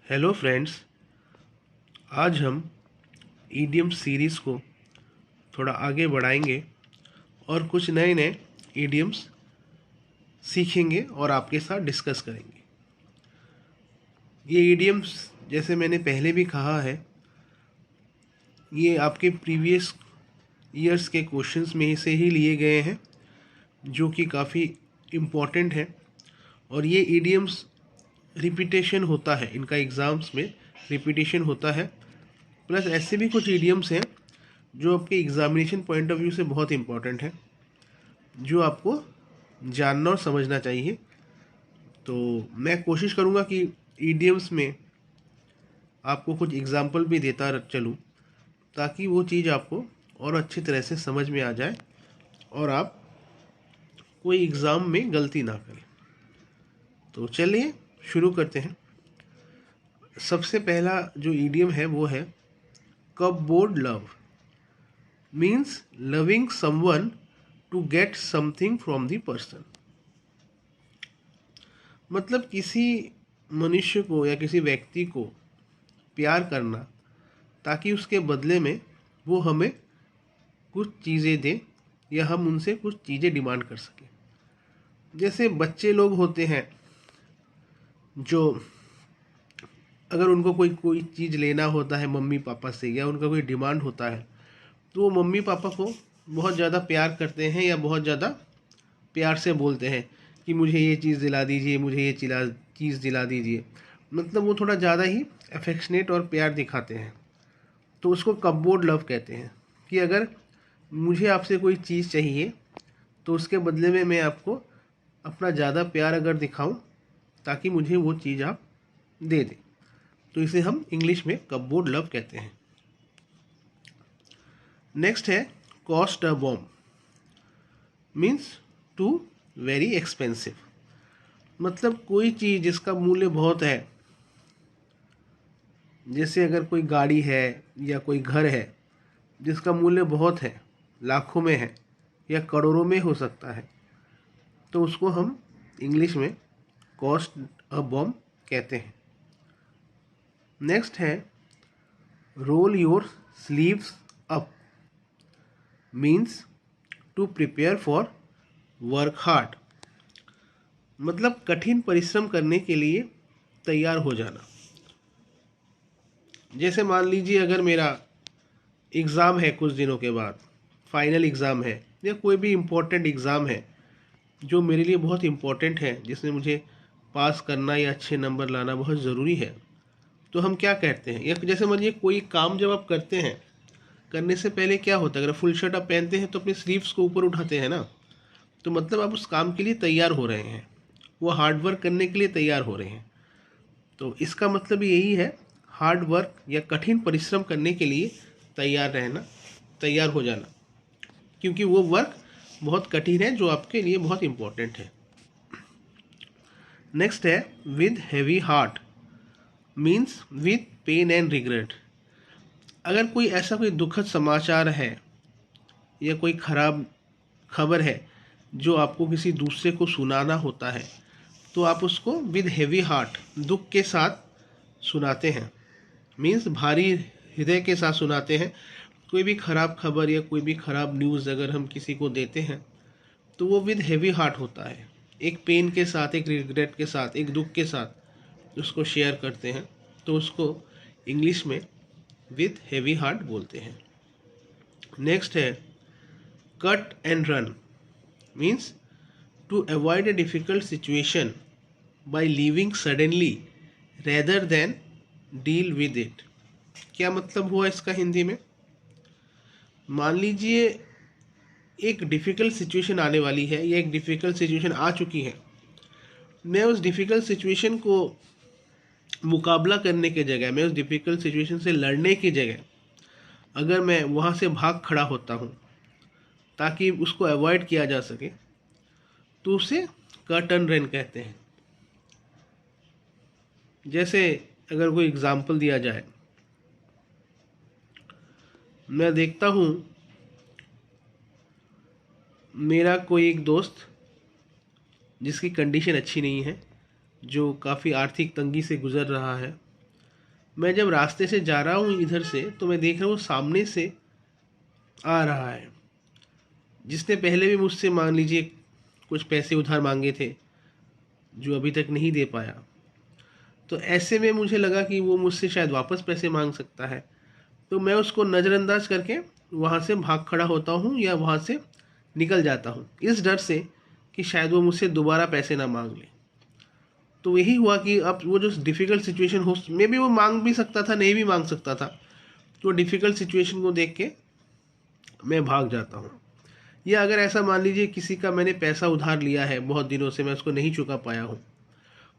Hello friends, आज हम idiom series को थोड़ा आगे बढ़ाएंगे और कुछ नए नए ईडियम्स सीखेंगे और आपके साथ डिस्कस करेंगे। ये ईडियम्स, जैसे मैंने पहले भी कहा है, ये आपके प्रीवियस ईयर्स के क्वेश्चंस में से ही लिए गए हैं, जो कि काफ़ी इम्पॉर्टेंट है। और ये ईडियम्स रिपीटेशन होता है, इनका एग्ज़ाम्स में रिपीटेशन होता है। प्लस ऐसे भी कुछ ईडियम्स हैं जो आपके एग्ज़ामिनेशन पॉइंट ऑफ व्यू से बहुत इम्पॉर्टेंट है, जो आपको जानना और समझना चाहिए। तो मैं कोशिश करूँगा कि ईडियम्स में आपको कुछ एग्जाम्पल भी देता चलूँ, ताकि वो चीज़ आपको और अच्छी तरह से समझ में आ जाए और आप कोई एग्ज़ाम में गलती ना करें। तो चलिए शुरू करते हैं। सबसे पहला जो ईडियम है वो है cupboard love. Means loving someone to get something from the person. मतलब किसी मनुष्य को या किसी व्यक्ति को प्यार करना, ताकि उसके बदले में वो हमें कुछ चीज़ें दे या हम उनसे कुछ चीज़ें डिमांड कर सकें। जैसे बच्चे लोग होते हैं, जो अगर उनको कोई कोई चीज़ लेना होता है मम्मी पापा से, या उनका कोई डिमांड होता है, तो वो मम्मी पापा को बहुत ज़्यादा प्यार करते हैं या बहुत ज़्यादा प्यार से बोलते हैं कि मुझे ये चीज़ दिला दीजिए, मुझे ये चीज़ दिला दीजिए। मतलब वो थोड़ा ज़्यादा ही अफेक्शनेट और प्यार दिखाते हैं। तो उसको कपबोर्ड लव कहते हैं कि अगर मुझे आपसे कोई चीज़ चाहिए तो उसके बदले में मैं आपको अपना ज़्यादा प्यार अगर दिखाऊं, ताकि मुझे वो चीज़ आप दे दें। तो इसे हम इंग्लिश में कपबोर्ड लव कहते हैं। नेक्स्ट है cost a bomb. Means to very expensive. मतलब कोई चीज़ जिसका मूल्य बहुत है, जैसे अगर कोई गाड़ी है या कोई घर है जिसका मूल्य बहुत है, लाखों में है या करोड़ों में हो सकता है, तो उसको हम इंग्लिश में कॉस्ट अ बॉम्ब कहते हैं। नेक्स्ट है roll your sleeves up. Means to prepare for work hard. मतलब कठिन परिश्रम करने के लिए तैयार हो जाना। जैसे मान लीजिए अगर मेरा एग्ज़ाम है कुछ दिनों के बाद, फाइनल एग्ज़ाम है या कोई भी इम्पोर्टेंट एग्ज़ाम है जो मेरे लिए बहुत इम्पोर्टेंट है, जिसमें मुझे पास करना या अच्छे नंबर लाना बहुत ज़रूरी है, तो हम क्या कहते हैं, या जैसे मानिए कोई काम जब आप करते हैं, करने से पहले क्या होता है, अगर फुल शर्ट आप पहनते हैं तो अपने स्लीव्स को ऊपर उठाते हैं ना, तो मतलब आप उस काम के लिए तैयार हो रहे हैं, वो हार्ड वर्क करने के लिए तैयार हो रहे हैं। तो इसका मतलब यही है, हार्ड वर्क या कठिन परिश्रम करने के लिए तैयार रहना, तैयार हो जाना, क्योंकि वो वर्क बहुत कठिन है जो आपके लिए बहुत इम्पोर्टेंट है। नेक्स्ट है with heavy heart. Means with pain and regret. अगर कोई ऐसा कोई दुखद समाचार है या कोई खराब खबर है जो आपको किसी दूसरे को सुनाना होता है, तो आप उसको विद हैवी हार्ट, दुख के साथ सुनाते हैं। मीन्स भारी हृदय के साथ सुनाते हैं। कोई भी ख़राब खबर या कोई भी ख़राब न्यूज़ अगर हम किसी को देते हैं, तो वो विद हैवी हार्ट होता है, एक पेन के साथ, एक रिग्रेट के साथ, एक दुख के साथ उसको शेयर करते हैं। तो उसको इंग्लिश में विद हैवी हार्ट बोलते हैं। नेक्स्ट है cut and run. Means to avoid a difficult situation by leaving suddenly rather than deal with it. क्या मतलब हुआ इसका हिंदी में? मान लीजिए एक डिफ़िकल्ट सिचुएशन आने वाली है या एक डिफ़िकल्ट सिचुएशन आ चुकी है, मैं उस डिफ़िकल्ट सिचुएशन को मुकाबला करने की जगह, मैं उस डिफ़िकल्ट सिचुएशन से लड़ने की जगह, अगर मैं वहाँ से भाग खड़ा होता हूँ ताकि उसको अवॉइड किया जा सके, तो उसे कट एंड रन कहते हैं। जैसे अगर कोई एग्ज़ाम्पल दिया जाए, मैं देखता हूँ मेरा कोई एक दोस्त जिसकी कंडीशन अच्छी नहीं है, जो काफ़ी आर्थिक तंगी से गुज़र रहा है, मैं जब रास्ते से जा रहा हूँ इधर से, तो मैं देख रहा हूँ सामने से आ रहा है, जिसने पहले भी मुझसे मान लीजिए कुछ पैसे उधार मांगे थे जो अभी तक नहीं दे पाया। तो ऐसे में मुझे लगा कि वो मुझसे शायद वापस पैसे मांग सकता है, तो मैं उसको नज़रअंदाज करके वहाँ से भाग खड़ा होता हूँ या वहाँ से निकल जाता हूँ, इस डर से कि शायद वो मुझसे दोबारा पैसे ना मांग ले। तो यही हुआ कि अब वो जो डिफ़िकल्ट सिचुएशन हो, मे भी वो मांग भी सकता था, नहीं भी मांग सकता था, तो डिफ़िकल्ट सिचुएशन को देख के मैं भाग जाता हूँ। या अगर ऐसा मान लीजिए किसी का मैंने पैसा उधार लिया है, बहुत दिनों से मैं उसको नहीं चुका पाया हूँ,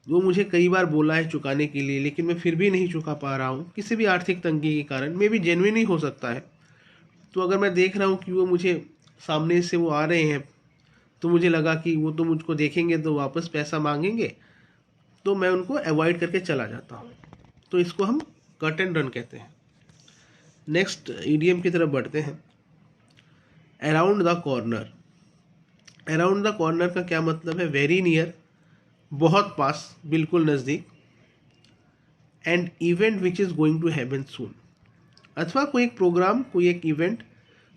वो मुझे कई बार बोला है चुकाने के लिए, लेकिन मैं फिर भी नहीं चुका पा रहा हूँ किसी भी आर्थिक तंगी के कारण, मे भी जेन्युइन ही हो सकता है। तो अगर मैं देख रहा हूँ कि वो मुझे सामने से वो आ रहे हैं, तो मुझे लगा कि वो तो मुझको देखेंगे तो वापस पैसा मांगेंगे, तो मैं उनको अवॉइड करके चला जाता हूँ। तो इसको हम कट एंड रन कहते हैं। नेक्स्ट ईडीएम की तरफ बढ़ते हैं। Around the corner. Around the corner का क्या मतलब है? वेरी नियर, बहुत पास, बिल्कुल नज़दीक। And event which is going to happen soon, अथवा कोई एक प्रोग्राम, कोई एक इवेंट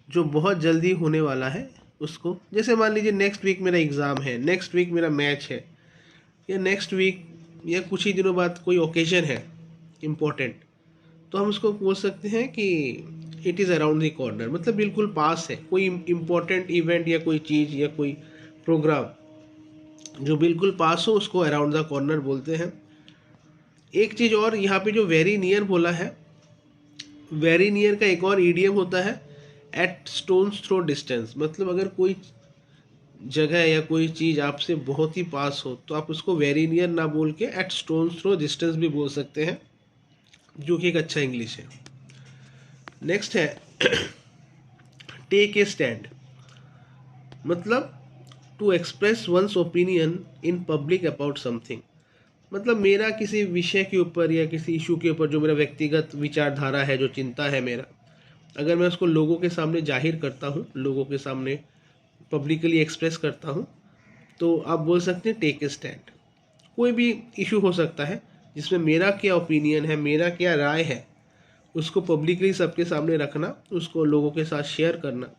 जो बहुत जल्दी होने वाला है उसको, जैसे मान लीजिए नेक्स्ट वीक मेरा एग्ज़ाम है, नेक्स्ट वीक मेरा मैच है, या नेक्स्ट वीक या कुछ ही दिनों बाद कोई ओकेजन है इम्पोर्टेंट, तो हम उसको बोल सकते हैं कि it is around the corner, मतलब बिल्कुल पास है। कोई इम्पोर्टेंट इवेंट या कोई चीज़ या कोई प्रोग्राम जो बिल्कुल पास हो उसको अराउंड द कॉर्नर बोलते हैं। एक चीज़ और, यहाँ पे जो वेरी नियर बोला है, वेरी नियर का एक और ईडीएम होता है, एट स्टोन्स थ्रो डिस्टेंस। मतलब अगर कोई जगह या कोई चीज़ आपसे बहुत ही पास हो तो आप उसको वेरी नियर ना बोल के एट स्टोन्स थ्रो डिस्टेंस भी बोल सकते हैं, जो कि एक अच्छा इंग्लिश है। नेक्स्ट है टेक ए स्टैंड। मतलब to express one's opinion in public about something. मतलब मेरा किसी विषय के ऊपर या किसी इशू के ऊपर जो मेरा व्यक्तिगत विचारधारा है, जो चिंता है मेरा, अगर मैं उसको लोगों के सामने जाहिर करता हूँ, लोगों के सामने पब्लिकली एक्सप्रेस करता हूँ, तो आप बोल सकते हैं टेक ए स्टैंड। कोई भी इशू हो सकता है जिसमें मेरा क्या ओपिनियन है, मेरा क्या राय है, उसको पब्लिकली सबके सामने रखना, उसको लोगों के साथ शेयर करना,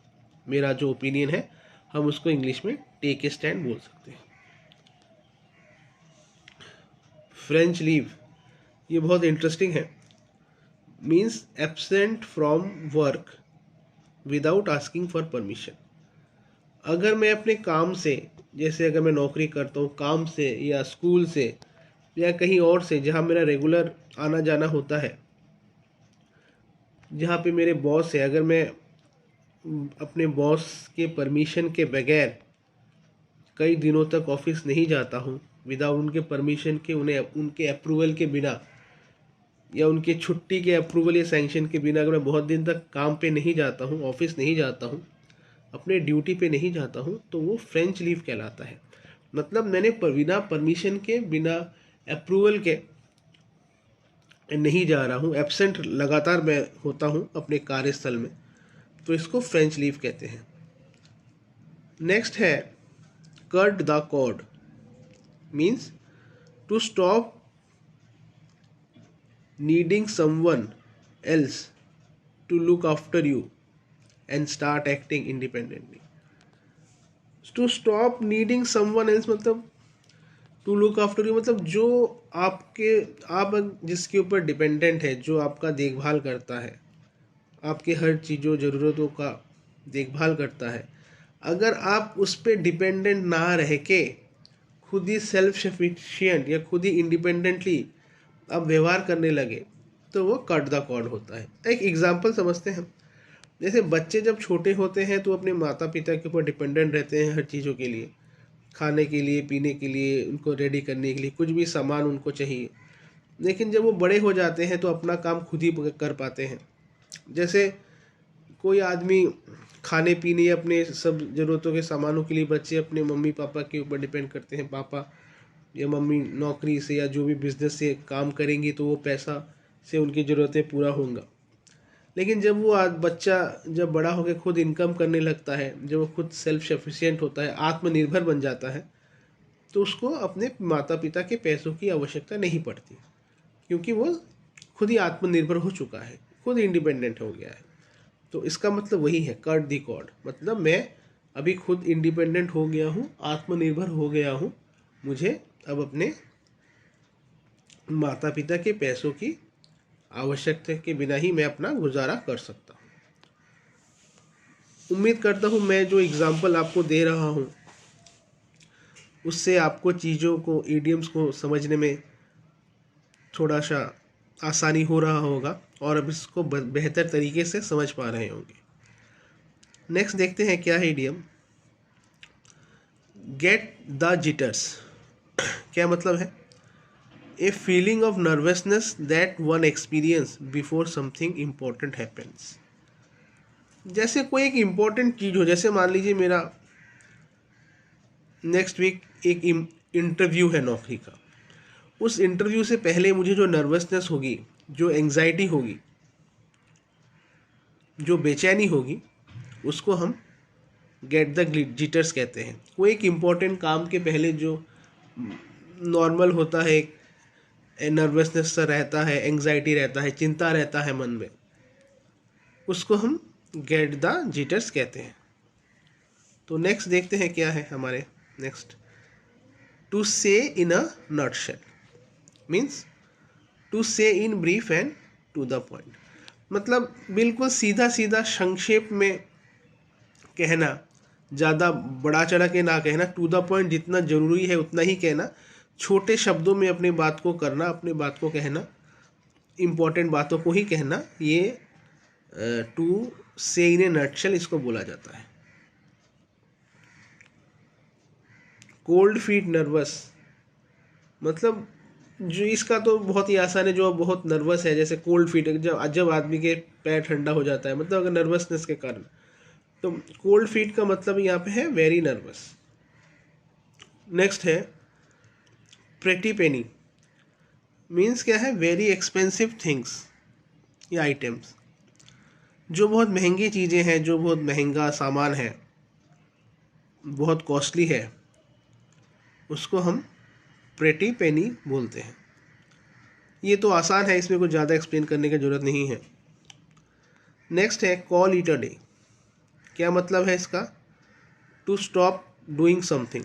मेरा जो ओपिनियन है, हम उसको इंग्लिश में टेक ए स्टैंड बोल सकते हैं। फ्रेंच लीव, ये बहुत इंटरेस्टिंग है। Means absent from work without asking for permission. अगर मैं अपने काम से, जैसे अगर मैं नौकरी करता हूँ, काम से या स्कूल से या कहीं और से जहाँ मेरा रेगुलर आना जाना होता है, जहाँ पे मेरे बॉस है, अगर मैं अपने बॉस के परमिशन के बगैर कई दिनों तक ऑफिस नहीं जाता हूँ, विदाउट उनके परमिशन के, उन्हें उनके अप्रूवल के बिना या उनके छुट्टी के अप्रूवल या सैंक्शन के बिना अगर मैं बहुत दिन तक काम पे नहीं जाता हूँ, ऑफिस नहीं जाता हूँ, अपने ड्यूटी पे नहीं जाता हूँ, तो वो फ्रेंच लीव कहलाता है। मतलब मैंने बिना परमिशन के, बिना अप्रूवल के नहीं जा रहा हूँ, एब्सेंट लगातार मैं होता हूँ अपने कार्यस्थल में, तो इसको फ्रेंच लीव कहते हैं। नेक्स्ट है cut the cord. Means to stop needing someone else to look after you and start acting independently. To stop needing someone else मतलब टू लुक आफ्टर यू, मतलब जो आप जिसके ऊपर डिपेंडेंट है, जो आपका देखभाल करता है, आपके हर चीज़ों ज़रूरतों का देखभाल करता है, अगर आप उस पर डिपेंडेंट ना रह के खुद ही सेल्फ सफिशिएंट या खुद ही इंडिपेंडेंटली आप व्यवहार करने लगे, तो वो कट द कॉर्ड होता है। एक एग्जांपल समझते हैं। जैसे बच्चे जब छोटे होते हैं तो अपने माता पिता के ऊपर डिपेंडेंट रहते हैं हर चीज़ों के लिए, खाने के लिए, पीने के लिए, उनको रेडी करने के लिए, कुछ भी सामान उनको चाहिए। लेकिन जब वो बड़े हो जाते हैं तो अपना काम खुद ही कर पाते हैं। जैसे कोई आदमी खाने पीने या अपने सब ज़रूरतों के सामानों के लिए बच्चे अपने मम्मी पापा के ऊपर डिपेंड करते हैं। पापा या मम्मी नौकरी से या जो भी बिजनेस से काम करेंगी तो वो पैसा से उनकी ज़रूरतें पूरा होंगे। लेकिन जब वो बच्चा जब बड़ा होकर खुद इनकम करने लगता है, जब वो खुद सेल्फ सफिशिएंट होता है, आत्मनिर्भर बन जाता है, तो उसको अपने माता पिता के पैसों की आवश्यकता नहीं पड़ती, क्योंकि वो खुद ही आत्मनिर्भर हो चुका है, खुद इंडिपेंडेंट हो गया है। तो इसका मतलब वही है कट द कॉर्ड, मतलब मैं अभी खुद इंडिपेंडेंट हो गया हूँ, आत्मनिर्भर हो गया हूँ। मुझे अब अपने माता पिता के पैसों की आवश्यकता के बिना ही मैं अपना गुजारा कर सकता हूँ। उम्मीद करता हूँ मैं जो एग्ज़ाम्पल आपको दे रहा हूँ उससे आपको चीज़ों को, इडियम्स को समझने में थोड़ा सा आसानी हो रहा होगा और अब इसको बेहतर तरीके से समझ पा रहे होंगे। नेक्स्ट देखते हैं क्या है इडियम, गेट द जिटर्स। क्या मतलब है? A feeling of nervousness that one experience before something important happens. जैसे कोई एक इम्पोर्टेंट चीज़ हो, जैसे मान लीजिए मेरा नेक्स्ट वीक एक इंटरव्यू है नौकरी का। उस इंटरव्यू से पहले मुझे जो नर्वसनेस होगी, जो एंग्जाइटी होगी, जो बेचैनी होगी, उसको हम गेट द जिटर्स कहते हैं। कोई एक इम्पोर्टेंट काम के पहले जो नॉर्मल होता है, नर्वसनेस सा रहता है, एंग्जाइटी रहता है, चिंता रहता है मन में, उसको हम गेट द जिटर्स कहते हैं। तो नेक्स्ट देखते हैं क्या है हमारे next, to say in a nutshell means to say in brief and to the point. मतलब बिल्कुल सीधा सीधा संक्षेप में कहना, ज़्यादा बड़ा चढ़ा के ना कहना, टू द पॉइंट जितना ज़रूरी है उतना ही कहना, छोटे शब्दों में अपनी बात को करना, अपनी बात को कहना, इम्पॉर्टेंट बातों को ही कहना, ये to say in A nutshell इसको बोला जाता है। कोल्ड फीट नर्वस, मतलब जो इसका तो बहुत ही आसान है, जो बहुत नर्वस है, जैसे कोल्ड फीट, जब आदमी के पैर ठंडा हो जाता है, मतलब अगर नर्वसनेस के कारण, तो कोल्ड फीट का मतलब यहाँ पे है वेरी नर्वस। नेक्स्ट है प्रेटी पेनी, मीन्स क्या है, वेरी एक्सपेंसिव थिंग्स या आइटम्स। जो बहुत महंगी चीज़ें हैं, जो बहुत महंगा सामान है, बहुत कॉस्टली है, उसको हम प्रेटी पेनी बोलते हैं। ये तो आसान है, इसमें कुछ ज़्यादा एक्सप्लेन करने की ज़रूरत नहीं है। नेक्स्ट है कॉल इट अ डे। क्या मतलब है इसका? To stop doing something.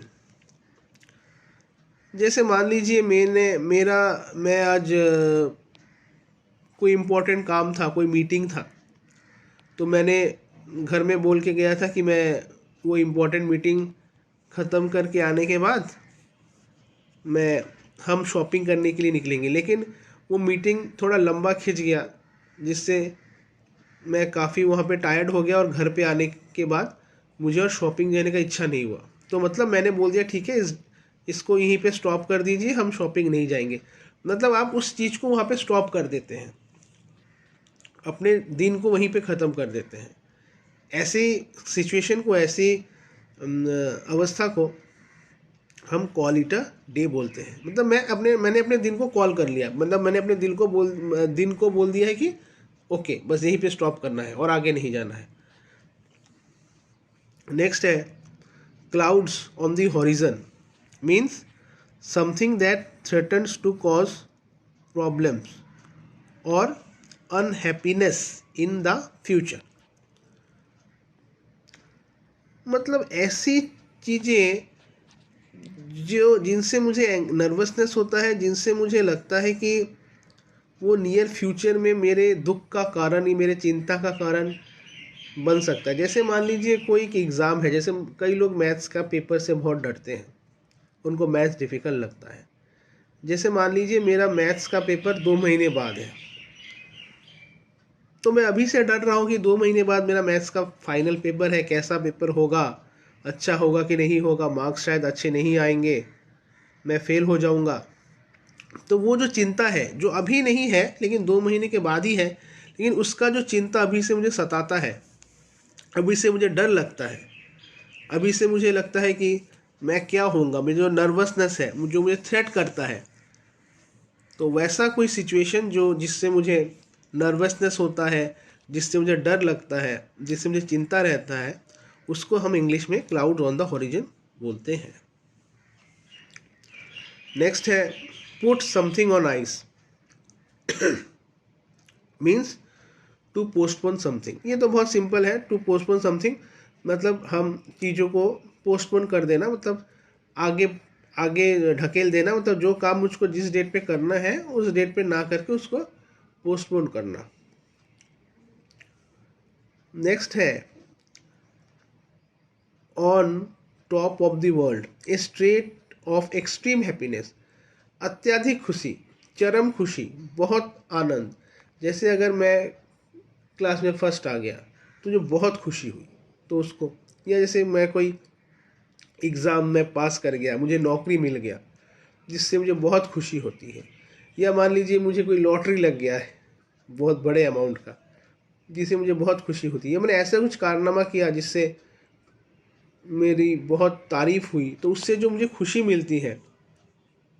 जैसे मान लीजिए मैं आज कोई इम्पोर्टेंट काम था, कोई मीटिंग था, तो मैंने घर में बोल के गया था कि मैं वो इम्पोर्टेंट मीटिंग ख़त्म करके आने के बाद हम शॉपिंग करने के लिए निकलेंगे, लेकिन वो मीटिंग थोड़ा लंबा खिंच गया, जिससे मैं काफ़ी वहाँ पे टायर्ड हो गया और घर पे आने के बाद मुझे और शॉपिंग जाने का इच्छा नहीं हुआ। तो मतलब मैंने बोल दिया ठीक है, इसको यहीं पे स्टॉप कर दीजिए, हम शॉपिंग नहीं जाएंगे। मतलब आप उस चीज़ को वहाँ पे स्टॉप कर देते हैं, अपने दिन को वहीं पे ख़त्म कर देते हैं। ऐसी सिचुएशन को, ऐसी अवस्था को हम कॉल इट अ डे बोलते हैं। मतलब मैंने अपने दिन को कॉल कर लिया, मतलब मैंने अपने दिन को बोल दिया है कि ओके, बस यहीं पे स्टॉप करना है और आगे नहीं जाना है। नेक्स्ट है clouds on the horizon, means something that threatens to cause problems और अनहैप्पीनेस इन द फ्यूचर। मतलब ऐसी चीज़ें जिनसे मुझे नर्वसनेस होता है, जिनसे मुझे लगता है कि वो नियर फ्यूचर में मेरे दुख का कारण ही, मेरे चिंता का कारण बन सकता है। जैसे मान लीजिए कोई एक एग्ज़ाम है, जैसे कई लोग मैथ्स का पेपर से बहुत डरते हैं, उनको मैथ्स डिफ़िकल्ट लगता है। जैसे मान लीजिए मेरा मैथ्स का पेपर 2 महीने बाद है, तो मैं अभी से डर रहा हूँ कि 2 महीने बाद मेरा मैथ्स का फाइनल पेपर है, कैसा पेपर होगा, अच्छा होगा कि नहीं होगा, मार्क्स शायद अच्छे नहीं आएंगे, मैं फेल हो जाऊँगा। तो वो जो चिंता है, जो अभी नहीं है लेकिन 2 महीने के बाद ही है, लेकिन उसका जो चिंता अभी से मुझे सताता है, अभी से मुझे डर लगता है, अभी से मुझे लगता है कि मैं क्या होऊंगा, मेरी जो नर्वसनेस है, जो मुझे थ्रेट करता है, तो वैसा कोई सिचुएशन जो जिससे मुझे नर्वसनेस होता है, जिससे मुझे डर लगता है, जिससे मुझे चिंता रहता है, उसको हम इंग्लिश में क्लाउड ऑन द हॉरिजन बोलते हैं। नेक्स्ट है put something on ice. Means to postpone something. ये तो बहुत सिंपल है, टू पोस्टपोन समथिंग मतलब हम चीज़ों को पोस्टपोन कर देना, मतलब आगे आगे ढकेल देना, मतलब जो काम मुझको जिस डेट पे करना है उस डेट पे ना करके उसको पोस्टपोन करना। नेक्स्ट है on top of the world, A state of extreme happiness, अत्यधिक खुशी, चरम खुशी, बहुत आनंद। जैसे अगर मैं क्लास में फर्स्ट आ गया तो जो बहुत खुशी हुई तो उसको, या जैसे मैं कोई एग्ज़ाम में पास कर गया, मुझे नौकरी मिल गया जिससे मुझे बहुत खुशी होती है, या मान लीजिए मुझे कोई लॉटरी लग गया है बहुत बड़े अमाउंट का जिससे मुझे बहुत खुशी होती है, मैंने ऐसा कुछ कारनामा किया जिससे मेरी बहुत तारीफ हुई, तो उससे जो मुझे खुशी मिलती है,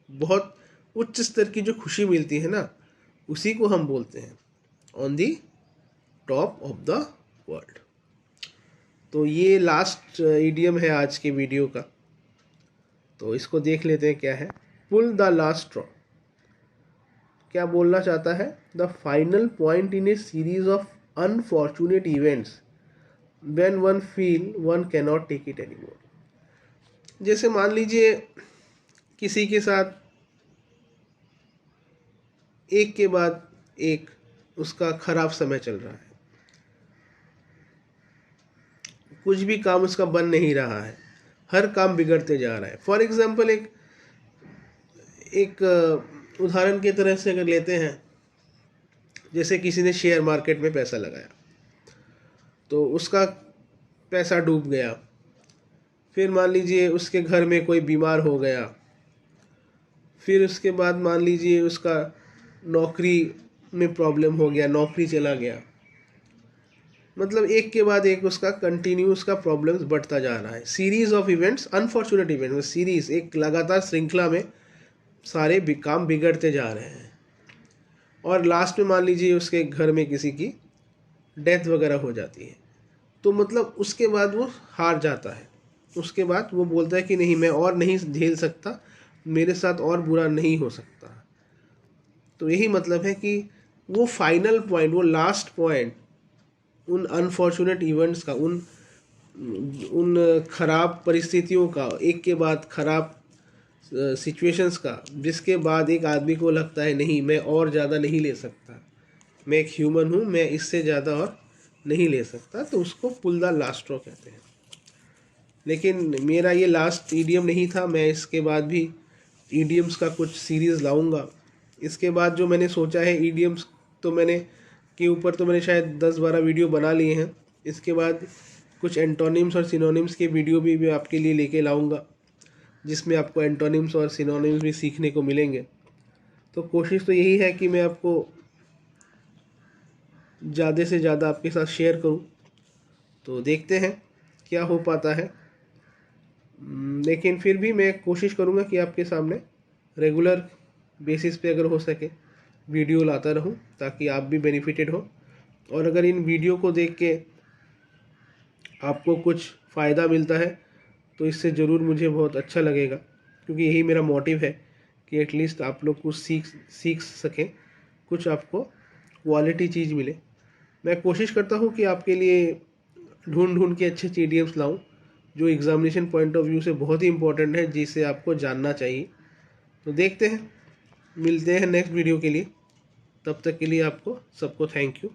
बहुत उच्च स्तर की जो खुशी मिलती है ना, उसी को हम बोलते हैं on the top of the world. तो ये लास्ट इडियम है आज के वीडियो का, तो इसको देख लेते हैं क्या है। पुल द लास्ट स्ट्रॉ क्या बोलना चाहता है? The final point in a series of unfortunate events when one feel one cannot take it anymore. जैसे मान लीजिए किसी के साथ एक के बाद एक उसका खराब समय चल रहा है, कुछ भी काम उसका बन नहीं रहा है, हर काम बिगड़ते जा रहा है। फॉर एग्जाम्पल एक उदाहरण की तरह से अगर लेते हैं, जैसे किसी ने शेयर मार्केट में पैसा लगाया तो उसका पैसा डूब गया, फिर मान लीजिए उसके घर में कोई बीमार हो गया, फिर उसके बाद मान लीजिए उसका नौकरी में प्रॉब्लम हो गया, नौकरी चला गया, मतलब एक के बाद एक उसका कंटिन्यू उसका प्रॉब्लम्स बढ़ता जा रहा है। Series of events, unfortunate event, series एक लगातार श्रृंखला में सारे काम बिगड़ते जा रहे हैं, और लास्ट में मान लीजिए उसके घर में किसी की डेथ वगैरह हो जाती है, तो मतलब उसके बाद वो हार जाता है, उसके बाद वो बोलता है कि नहीं मैं और नहीं झेल सकता, मेरे साथ और बुरा नहीं हो सकता। तो यही मतलब है कि वो फाइनल पॉइंट, वो लास्ट पॉइंट उन अनफॉर्चुनेट इवेंट्स का, उन खराब परिस्थितियों का, एक के बाद खराब सिचुएशंस का, जिसके बाद एक आदमी को लगता है नहीं मैं और ज़्यादा नहीं ले सकता, मैं एक ह्यूमन हूँ, मैं इससे ज़्यादा और नहीं ले सकता, तो उसको पुल द लास्ट स्ट्रॉ कहते हैं। लेकिन मेरा ये लास्ट ईडियम नहीं था, मैं इसके बाद भी ईडियम्स का कुछ सीरीज़ लाऊंगा। इसके बाद जो मैंने सोचा है ईडियम्स तो मैंने के ऊपर तो मैंने शायद 10-12 वीडियो बना लिए हैं। इसके बाद कुछ एंटोनिम्स और सिनोनिम्स के वीडियो भी मैं आपके लिए लेके लाऊंगा, जिसमें आपको एंटोनिम्स और सिनोनिम्स भी सीखने को मिलेंगे। तो कोशिश तो यही है कि मैं आपको ज़्यादा से ज़्यादा आपके साथ शेयर करूं, तो देखते हैं क्या हो पाता है। लेकिन फिर भी मैं कोशिश करूंगा कि आपके सामने रेगुलर बेसिस पे अगर हो सके वीडियो लाता रहूं, ताकि आप भी बेनिफिटेड हो। और अगर इन वीडियो को देख के आपको कुछ फ़ायदा मिलता है तो इससे ज़रूर मुझे बहुत अच्छा लगेगा, क्योंकि यही मेरा मोटिव है कि एटलीस्ट आप लोग कुछ सीख सकें, कुछ आपको क्वालिटी चीज़ मिले। मैं कोशिश करता हूँ कि आपके लिए ढूंढ के अच्छे ईडियम्स लाऊं जो एग्ज़ामिनेशन पॉइंट ऑफ व्यू से बहुत ही इंपॉर्टेंट है, जिसे आपको जानना चाहिए। तो देखते हैं, मिलते हैं नेक्स्ट वीडियो के लिए। तब तक के लिए आपको सबको थैंक यू।